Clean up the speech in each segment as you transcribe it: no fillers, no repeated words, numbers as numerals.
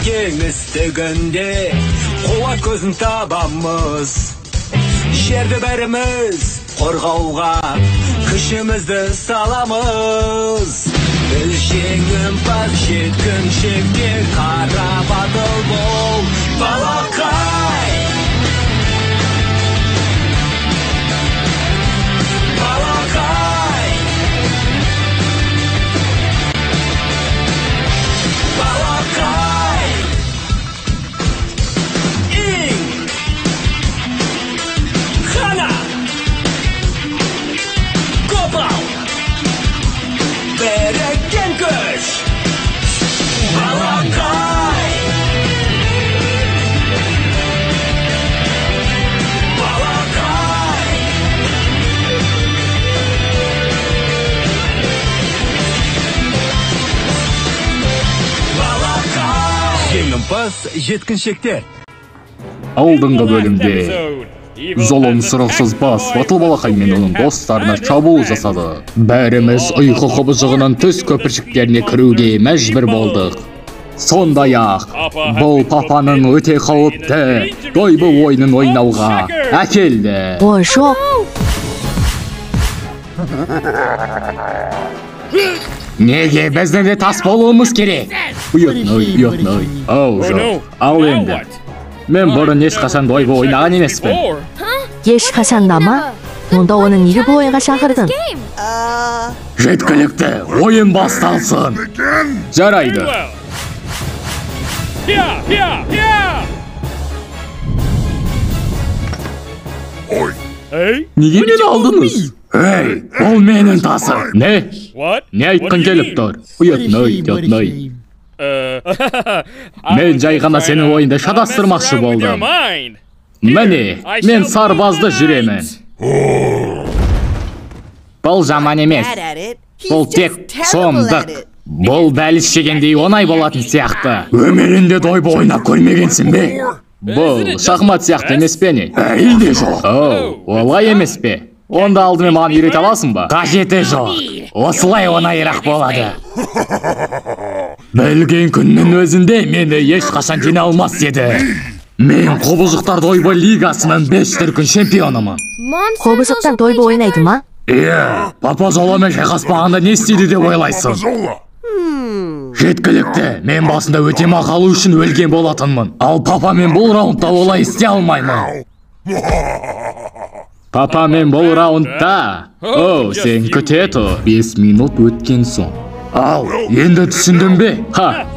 kеңістігінде қуат көзін табамыз. Жерді бәріміз қорғауға күшімізді саламыз. Біз жеңімпаз жеткіншекке қара батыл бол, балақай. Балақай. Балақай. Иң. Хана. Копал. Берекен көш. Балақай. Балақай. Балақай. Жеңімпаз жеткіншектер. Алдыңғы бөлімде Золон сұрақсыз бас батыл балақай мен оның достарына шабуыл жасады. Бәріміз ұйқы қобызығының түс көпіршіктеріне кіруге мәжбүр болдық. Сондай-ақ, бұл папаның өте қауіпті дойбы ойынын ойнауға әкелді. Ой, жоқ. Неге біздің де тас болуымыз керек? Ұятной. Ау, жоқ. Ал енді. Мен бұрын ешқашан дойбы ойнаған емеспін. Ешқашан да ма? Онда оның неге бұл ойынға шақырдың? Жеткілікті, ойын басталсын. Жарайды. Неге мені алдыңыз? Ей, ол менің тасы. Не? Не айтқын келіп тұр? Ұятной. Мен жай ғана сенің ойынды шатастырмақшы болдым. Міне, мен сарбазды жүремін. Бұл жаман емес. Бұл тек сомдық. Бұл бәліс жегендей оңай болатын сияқты. Өмірінде дойбы ойнап көрмегенсің бе? Бұл шахмат сияқты емес пе не? Әлде жоқ. Олай емес пе? Онда алдымен маған үйрете аласың ба? Қажеті жоқ. Осылай оңайырақ болады. Білген күннің өзінде мені ешқашан жеңе алмас еді. Мен қобызықтар дойбы лигасының 5 дүркін чемпионымын. Қобызықтар дойбы ойнайды ма? Папа Золомен шайқаспағанда не істейді деп ойлайсың? Жеткілікті, мен басында өтемақы алу үшін өлген болатынмын. Ал папамен бұл раундта олай істей алмаймын. Папамен бұл раундта? Сен күте тұр. 5 минут өткен соң. Ал, енді түсіндің бе?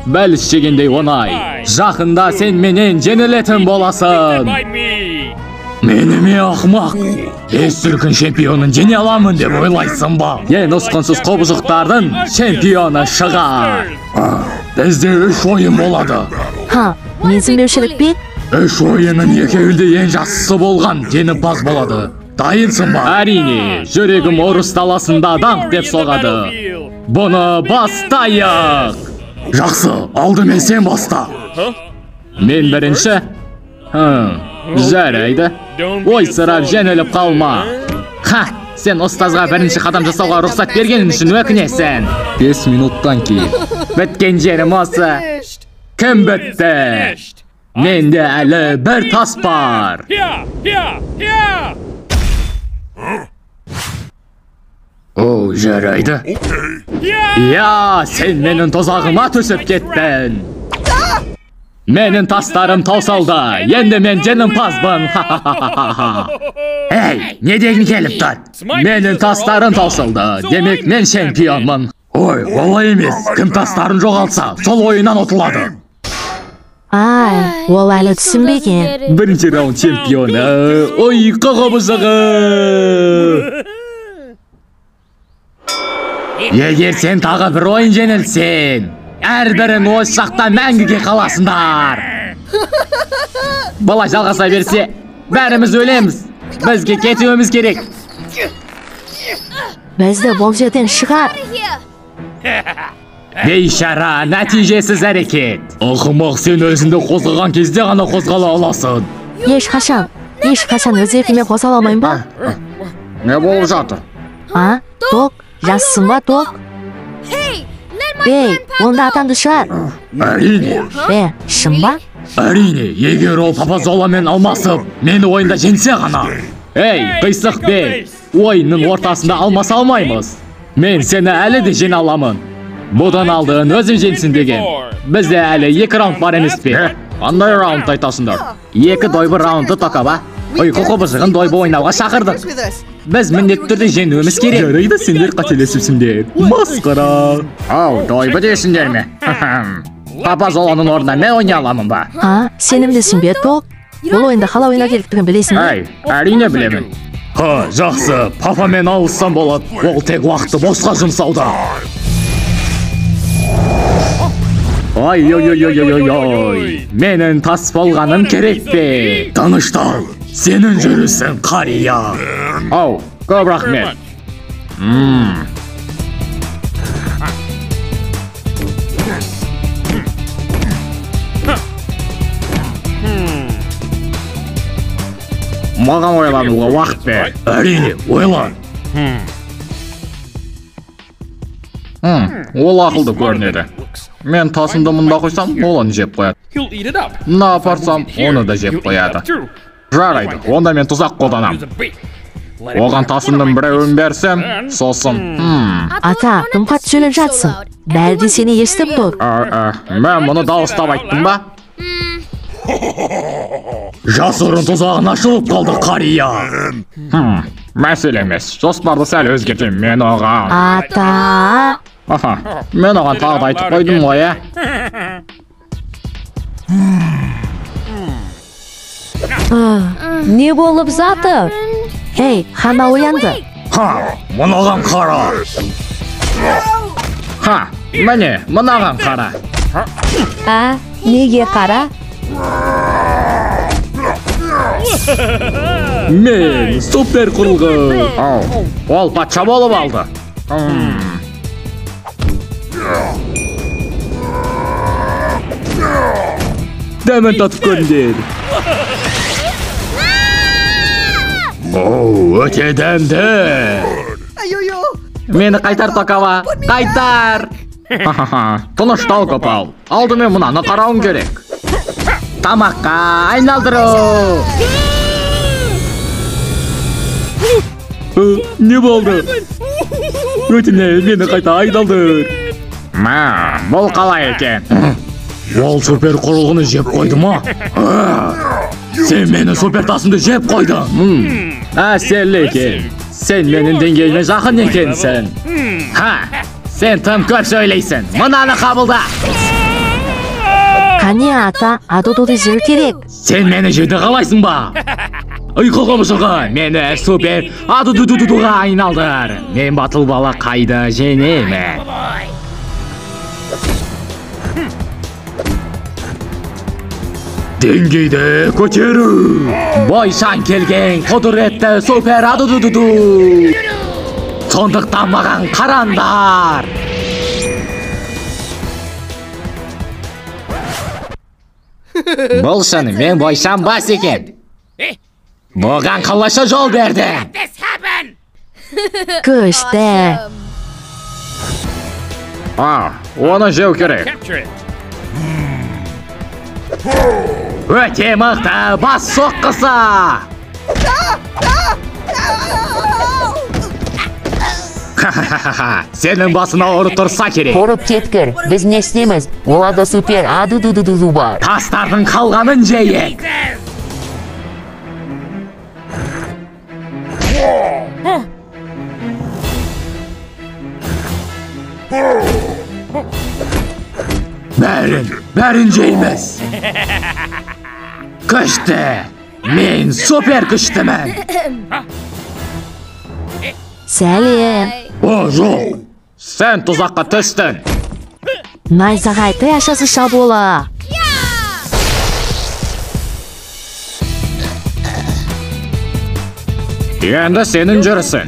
Бәліс жегендей оңай. Жақында сен менен жеңілетін боласың. Меніме ақмақ. 5 дүркін чемпионын жеңе аламын деп ойлайсың ба? Ең ұсқынсыз қобызықтардың чемпионы шығар. Бізде 3 ойын болады. Менсінбеушілік бе? 3 ойынның екеуінде ең жақсысы болған жеңімпаз болады. Дайынсың ба? Әрине, жүрегім ұрыс даласында даңқ деп соғады. Бұны бастайық. Жақсы, алдымен сен баста. Мен бірінші? Жарайды. Ой сұрап жеңіліп қалма. Сен ұстазға бірінші қадам жасауға рұқсат бергенің үшін өкінесің. 5 минуттан кейін. Біткен жерім осы. Кім бітті? Менде әлі бір тас бар. Жарайды. Сен менің тозағыма түсіп кеттің. Менің тастарым таусалды. Енді мен жеңімпазбын. Ей, не деген келіп тұр? Менің тастарым таусалды. Демек мен чемпионмын. Олай емес. Кім тастарын жоғалтса, сол ойынан ұтылады. Ол әлі түсінбеген. Бірінші раунд чемпионы. Ұйқы қобызығы. Егер сен тағы бір ойын жеңілсең, әрбірін осы жақта мәңгіге қаласыңдар. Бұлай жалғаса берсе, бәріміз өлеміз. Бізге кетуіміз керек. Бізді бұл жерден шығар. Бейшара, нәтижесіз әрекет. Ақымақ, сен өзіңді қозғаған кезде ғана қозғала аласың. Ешқашан өз еркіме қозғала алмайым ба? Не болып жатыр? Ток, жассың ба, Ток? Bey, onda атанды шығар. Әрине. Шын ба? Әрине, егер ол папазоламен алмасып, мені ойында женсе ғана. Ей, қисық бей, ойынның ортасында алмаса алмаймыз. Мен сені әлі де жен аламын. Бұдан алдын өзім женсін деген. Бізде әлі 2 раунд бар емес пе? Қандай раунд айтасыңдар? 2 дойбы раунды тақаба. Ұйқы қобызығын дойбы ойнауға шақырдық. Біз міндетті түрде жеңуіміз керек. Жарайды, сендер қателесіпсіңдер. Масқара. Ау, дойбы дейсіңдер ме? Папазоланың орнына мен ойнай аламын ба? Сенімдесің бе, Ток? Бұл ойында қалай ойнау керектігін білесің бе? Әрине білемін. Жақсы, папамен алыссам болады. Ол тек уақытты босқа жұмсауда. Ой, менің тас болғаным керек пе? Таныштал, сенің жүрісің қария. Ау, көп рахмет. Маған ойлануға уақыт бер. Әрине, ойлан. Ол ақылды көрінеді. Мен тасымды мұнда қойсам, ол оны жеп қояды. Мына апарсам, оны да жеп қояды. Жарайды, онда мен тұзақ қолданам. Оған тасымның біреуін берсем, сосын. Ата, кім қатты сөйлеп жатсың? Бәрі де сені естіп тұр. Мен мұны дауыстап айттым ба? Жасырын тұзағын ашылып қалды қария. Мәселе емес, жоспарды сәл өзгертем мен оған. Ата! Мен оған тағы да айтып қойдым ғой, Не болып жатыр? Ей, хана оянды. Мұнаған қара. Міне, мұнаған қара. Неге қара? Мен супер құрылғы. Ол патша болып алды. Дәмін татып көріңдер. Өте дәмді. Мені қайтар, Токава, қайтар. Тыныштал, Копал. Алдымен мұнаны қарауым керек. Тамаққа айналдыру. Не болды? Өтіне, мені қайта айналдыр. Бұл қалай екен? Ол супер құрылғыны жеп қойды ма? Сен мені супер тасымды жеп қойдың. Әсерлі екен. Сен менің деңгейіме жақын екенсің. Сен тым көп сөйлейсің. Мұнаны қабылда. Қане ата, адудуды жер керек. Сен мені жеді қалайсың ба? Ұйқы қомышығы, мені супер адудудудуға айналдыр. Мен батыл бала қайда женемін. Деңгейді көтеру. Бойшан келген құдіретті супер адудудуду. Сондықтан маған қарандар. Бұл шыны мен бойшан бас екен. Бұған қалаша жол берді. Күшті. Оны жеу керек. Өте мықты бас соққысы. Сенің басына ұры тұрса керек. Қорып кеткір, біз не істейміз? Олада супер адудудуду бар. Тастардың қалғанын жейік. Бәрін жейміз. Күшті. Мен супер күштімін. Сәлем. Жоқ. Сен тұзаққа түстің. Найзағайты ашасы шабула. Енді сенің жүрісің.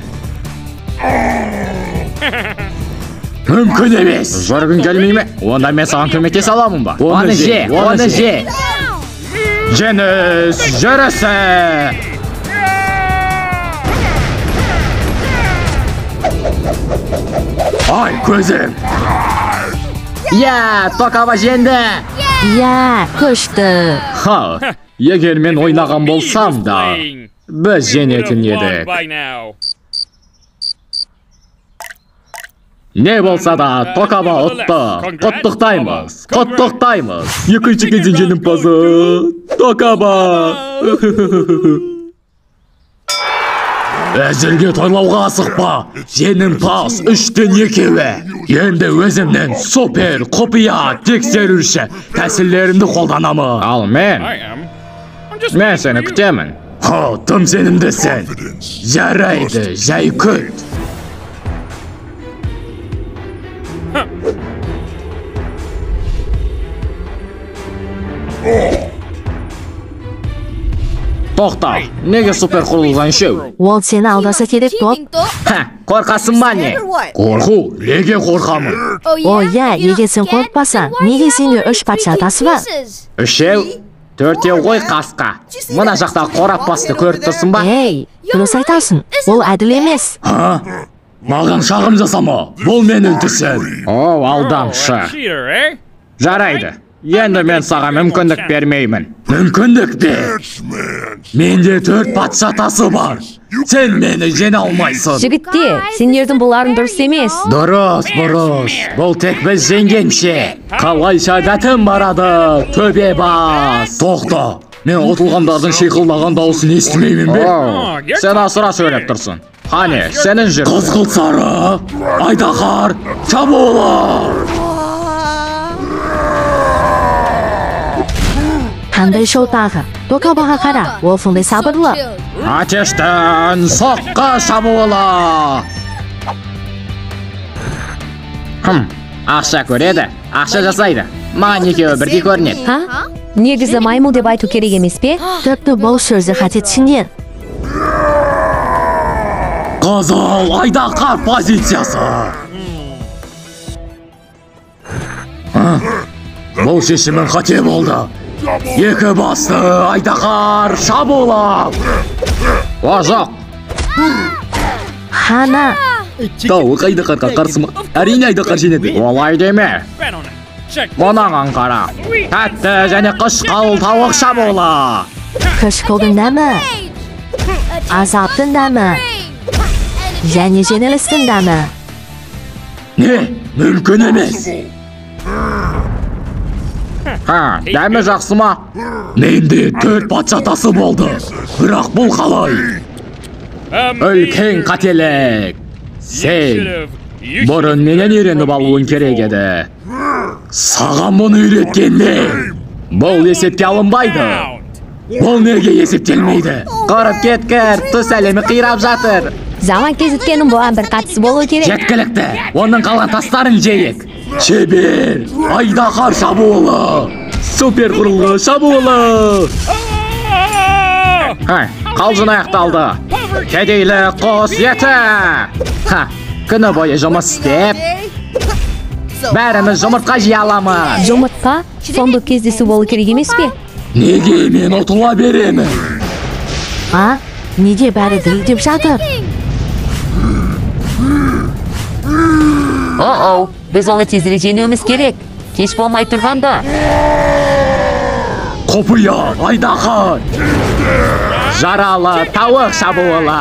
Мүмкін емес. Жүргін келмей ме? Онда мен саған көмектесе аламын ба? Оны же. Жеңіс жүрісі. Ай, көзім. Ya, Tokaba jendi. Ya, koştu. Ha, егер мен ойнаған болсам да, біз женетін едік. Не болса да, Токаба ұтты. Құттықтаймыз. Екінші кезең жеңімпазы Токаба. Әзірге тойлауға асықпа. Жеңімпаз 3-тен 2. Енді өзімнен супер құпия тексеруші тәсілдерімді қолданамын. Ал мен сені күтемін. Тым сенімдісің. Жарайды, жай күт. Тоқта, неге супер құрылған шеу? Ол seni aldasa керек топ. Қорқасың ба не? Қорқу, неге қорқамын? О, я, егер сен қорқпасаң, неге сенде 3 патша атасы бар? 3, 4 ғой қасқа. Мына жақта қорап басты көріп тұрсың ба? Ей, дұрыс айтасың. Ол әділ емес. Маған шағым жасама. Бұл менің түсім. О, алдамшы. Жарайды. Енді мен саған мүмкіндік бермеймін. Мүмкіндік бер. Менде 4 патша атасы бар. Сен мені жеңе алмайсың. Жігітте, сендердің бұларың дұрыс емес. Дұрыс. Бұл тек біз жеңгенше. Қалайша дәтім барады, төбе бас. Тоқта, мен ұтылғандардың шиқылдаған дауысын естімеймін бе? Сен асыра сөйлеп тұрсың. Қане, сенің жүр. Қызғылт сары, айдаһар, шабуылы. Қандай шоу тағы? Токабаға қара, ол сондай сабырлы. Атештен соққы шабуылы. Ақша көреді, ақша жасайды. Маған екеуі бірдей көрінеді. Негізі маймыл деп айту керек емес пе? Тіпті бұл сөзді қате түсінген. Қызыл айдаһар позициясы. Бұл шешімің қате болды. 2 басты айдаһар шабуылы. О, жоқ. Хана. Тауық айдаһарға қарсы ма? Әрине айдаһар жеңеді. Олай деме. Мұнаған қара. Тәтті және қышқыл тауық шабуылы. Қышқылдың дәмі. Азаптың дәмі. Және жеңілістің дәмі. Не? Мүмкін емес. Дәмі жақсы ма? Менде 4 патша атасы болды. Бірақ бұл қалай? Үлкен қателік. Сен бұрын менен үйреніп алуың керек еді. Саған мұны үйреткенде бұл есепке алынбайды. Бұл неге есептелмейді? Қорып кеткір, түс әлемі қирап жатыр. Заман кезіткенің бұған бір қатысы болу керек. Жеткілікті, оның қалған тастарын жейік. Шебер, айдаһар шабуылы. Супер құрылғы шабуылы. Қалжың аяқталды. Кедейлік құс еті. Күні бойы жұмыс істеп, бәріміз жұмыртқа жей аламыз. Жұмыртқа соңғы кездесу болу керек емес пе? Неге мен ұтыла беремін? Неге бәрі дірілдеп жатыр? О-оу, біз оны тезірек жеңуіміз керек. Кеш болмай тұрғанда. Құпия айдаһар. Жаралы тауық шабуылы.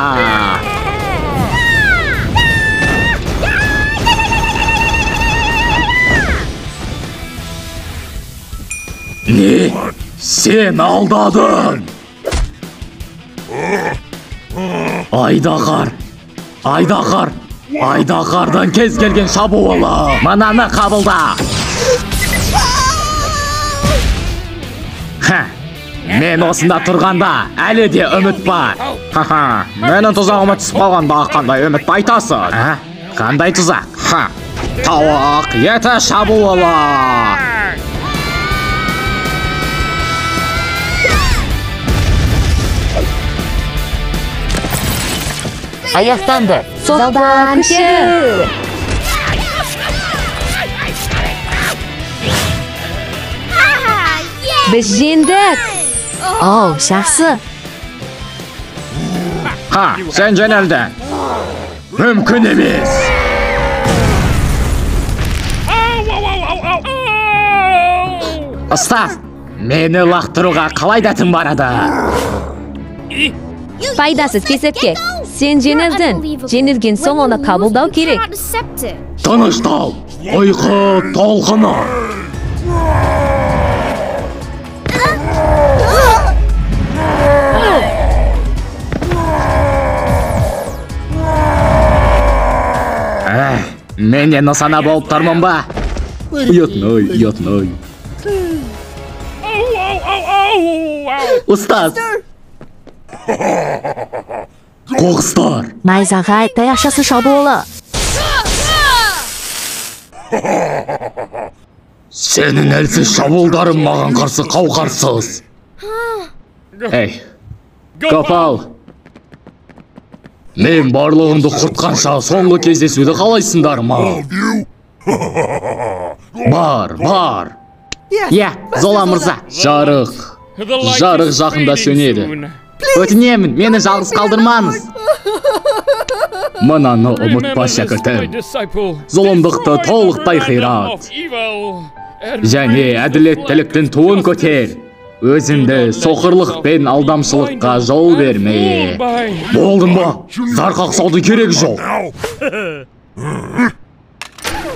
Не? Сен алдадың. Айдаһар. Айдаһардан кез келген шабуылы. Мынаны қабылда. Мен осында тұрғанда әлі де үміт бар. Менің тұзағыма түсіп қалғанда қандай үміт айтасың? Қандай тұзақ? Тауық еті шабуылы. Аяқтанды. Соқпан кері. Біз жеңдік. Оу, жақсы. Сен жеңілдің. Мүмкін емес. Ұстаз, мені лақтыруға қалай дәтім барады? Пайдасыз кесепке. Sen jenildin. Jenilген soң оны қабылдау керек. Тыныштал, ұйқы толқыны. Менен нысана болып тұрмын ба? Ұятной. Ұстаз! Қоқыстар! Найзағай таяқшасы шабуылы. Сенің әлсіз шабуылдарың маған қарсы қауқарсыз. Ей, Копал! Мен барлығымды құртқанша соңғы кездесуді қалайсыңдар ма? Бар. Иә, Зола мырза. Жарық жақында сөнеді. Өтінемін, мені жалғыз қалдырмаңыз. Мынаны ұмытпа шәкіртім. Зұлымдықты толықтай қират. Және әділеттіліктің туын көтер. Өзіңді соқырлық пен алдамшылыққа жол берме. Болдың ба? Зар қақсаудың керек жоқ.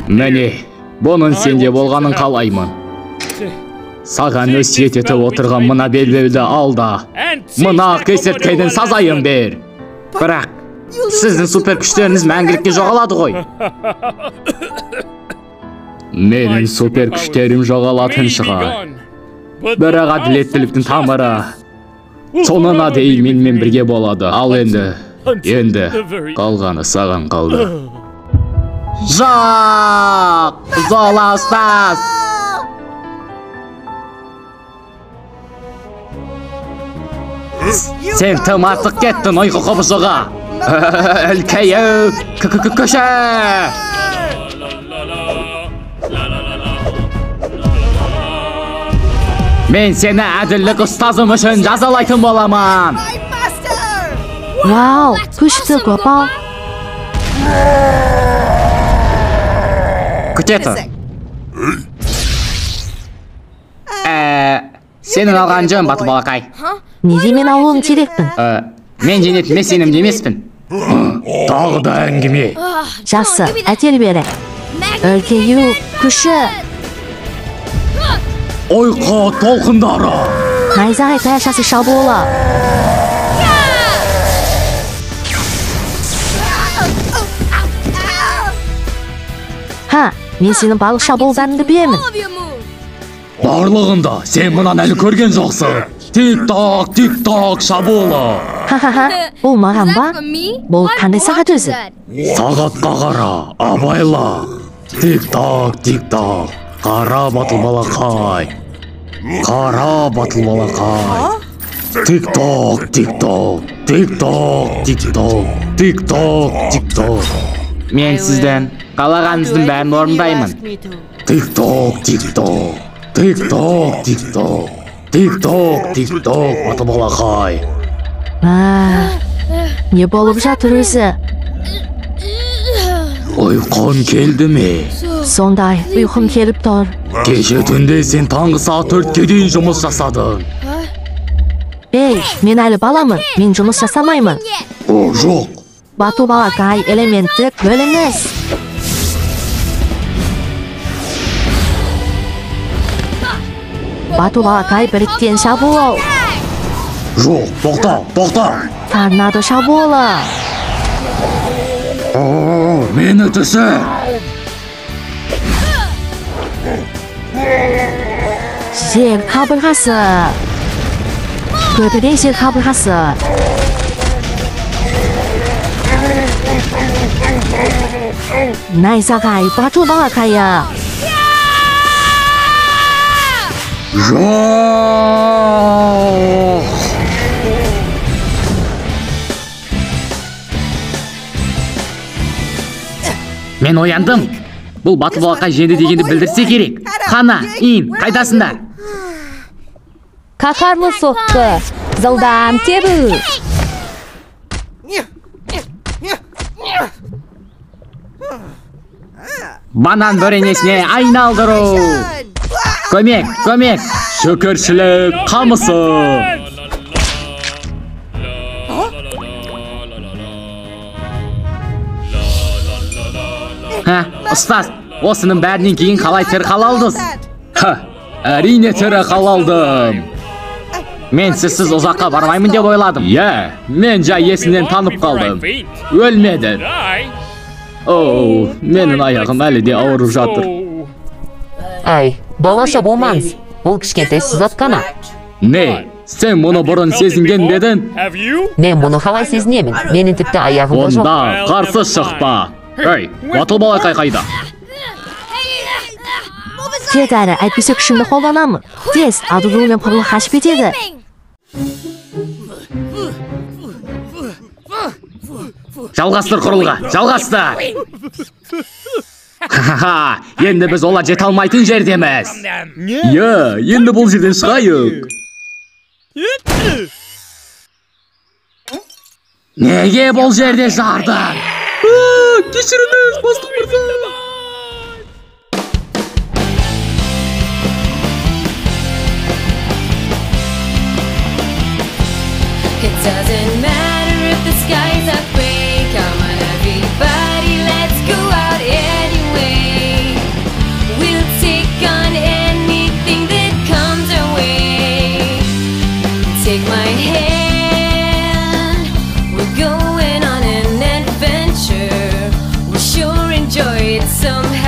Міне, бұның сенде болғанын қалаймын. Саған өсиет етіп отырған мына белбеуді ал да, мына кесірткенің сазайын бер. Бірақ, сіздің супер күштеріңіз мәңгілікке жоғалады ғой. Менің супер күштерім жоғалатын шығар. Бірақ әділеттіліктің тамыры сонына дейін менімен бірге болады. Ал енді қалғаны саған қалды. Жоқ! Зола ұстаз! Сен тым артық кеттің ұйқы қобызыға. Үлкейі көші! Мен сені әділдік ұстазым үшін жазалайтын боламын. Вау, күшті Копал. Күтеті. Сенің алған жөн Бату балақай. Неде мен алуым керекпін? Мен женетіме сенімді емеспін. Тағы да әңгіме. Жақсы, әтел бері. Үлкею күші. Ойқа толқындары. Найзағай таяқшасы шабуылы. Мен сенің балық шабуылдарыңды білемін. Барлығында сен мұнан әлі көрген жоқсың. Тик-так шабуылы. Бұл маған ба? Бұл қандай сағат өзі? Сағатқа қара, абайла. Тик-так. Қара Бату балақай. Тик-так. Мен сізден қалағаныңыздың бәрін орындаймын. Тик-так. Бату балақай. Не болып жатыр өзі? Ұйқын келді ме? Сондай, ұйқым келіп тұр. Кеше түнде сен таңғы сағат 4-ке дейін жұмыс жасадың. Ей, мен әлі баламын, мен жұмыс жасамаймын. Жоқ. Бату балақай элементтік бөліңіз. Бату балақай біріккен шабуыл. Жоқ, тоқта. Торнадо шабуылы. Мені түсі. Жер қабырғасы. Көпірден жер қабырғасы. Найзағай Бату балақайы. Жоқ. Мен ояндым. Бұл Бату балақай жеңді дегенді білдірсе керек. Қана, қайдасында? Қаһарлы соққы. Жылдам тебу. Банан бөренесіне айналдыру. Көмек. Шөкіршілік қамысы. Ұстаз, осының бәрінен кейін қалай тірі қалалдыз? Әрине тірі қалалдым. Мен сізсіз ұзаққа бармаймын деп ойладым. Мен жай есімнен танып қалдым. Өлмедім. Менің аяғым әлі де ауырып жатыр. Ай, балаша болмаңыз. Бұл кішкентай сызат қана. Не? Сен мұны бұрын сезінген бедің? Мен мұны қалай сезінемін? Менің тіпті аяғым жоқ. Онда қарсы шықпа. Батыл балақай қайда? Тез әрі әйтпесе күшімді қолданамын. Тез, адудумен пырлы қашып етеді. Жалғастыр құрылға, жалғастыр! Енді біз олар жете алмайтын жердеміз. Енді бұл жерден шығайық. Неге бұл жерде жарды? Кешіріңіз, бастық мырза. It doesn't matter if the skies are gray. Come on everybody, let's go out anyway. We'll take on anything that comes our way. Take my hand, we're going on an adventure. We'll sure enjoy it somehow.